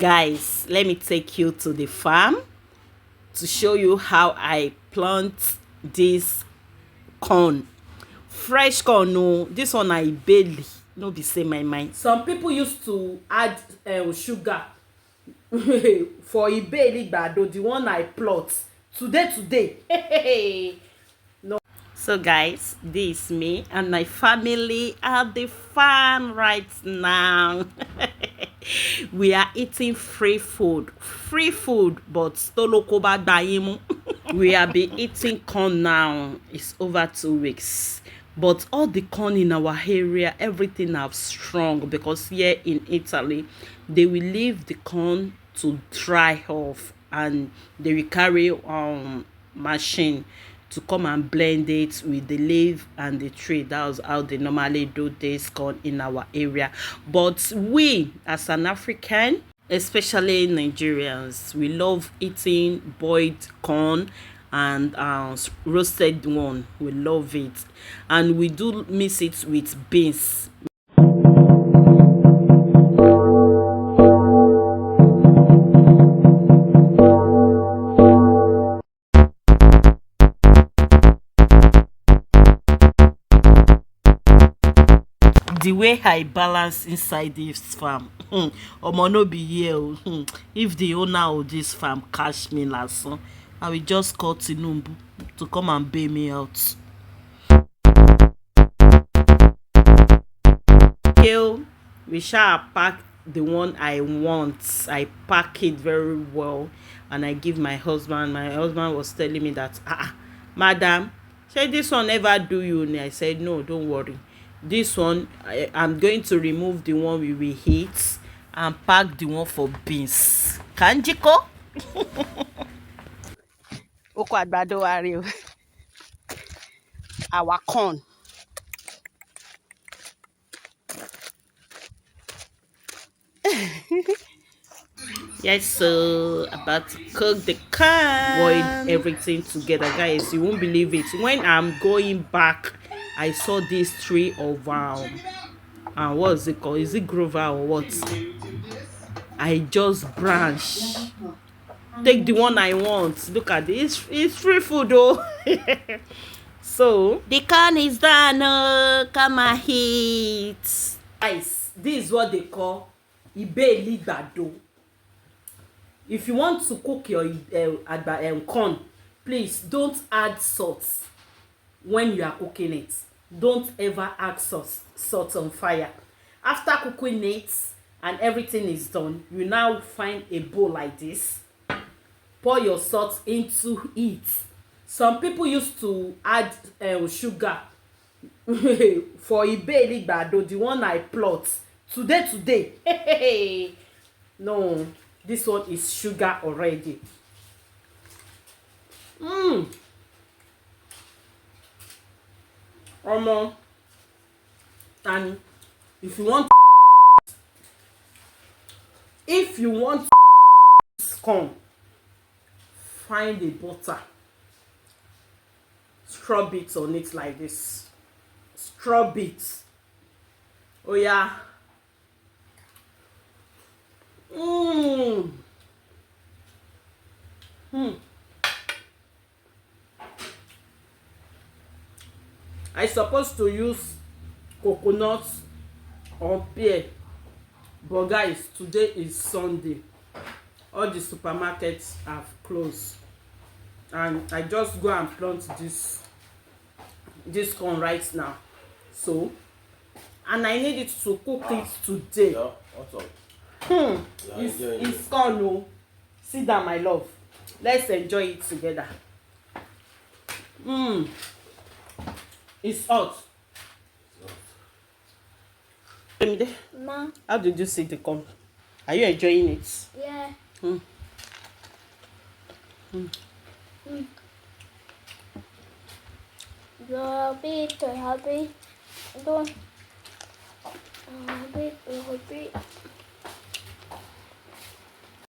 Guys, let me take you to the farm to show you how I plant this corn. Fresh corn. No, this one I barely no be say my mind. Some people used to add sugar for ibeli gbado, the one I plot today. No. So guys, this is me and my family at the farm right now. We are eating free food, but stolokoba daimu. We have been eating corn now. It's over 2 weeks, but all the corn in our area, everything have strong, because here in Italy they will leave the corn to dry off and they will carry machine to come and blend it with the leaf and the tree. That's how they normally do this corn in our area. But we as an African, especially Nigerians, we love eating boiled corn and roasted one. We love it, and we do mix it with beans. The way I balance inside this farm, omo no be here o. If the owner of this farm catch me lasan, I will just call Tinubu to come and bail me out. Okay, we shall pack the one I want. I pack it very well and I give my husband. My husband was telling me that, madam, say this one never do you. I said, no, don't worry. This one, I'm going to remove the one we will heat and pack the one for beans. Kanjiko? Oko àgbàdo wa rè o. Our corn. Yes, so about to cook the corn. Boil everything together, guys. You won't believe it. When I'm going back, I saw this tree of what is it called? Is it Grover or what? I just branch. Take the one I want. Look at this. It's free food though. So the corn is done. Come and eat. Guys, this is what they call ibeli gbado. If you want to cook your corn, please don't add salt when you are cooking it. Don't ever add salt on fire. After cooking it and everything is done, you now find a bowl like this. Pour your salt into it. Some people used to add sugar for ibeli gbado, the one I plot today. No, this one is sugar already. And if you want corn, find a butter, scrub it on it like this. Scrub it. Oh yeah. I supposed to use coconut or pear, but guys, today is Sunday. All the supermarkets have closed, and I just go and plant this corn right now. So, and I need it to cook it today. Yeah, what's up? It's corn. Oh, sit down, my love. Let's enjoy it together. It's hot. Ma. How did you see the corn? Are you enjoying it? Yeah. You're happy. Don't. Happy.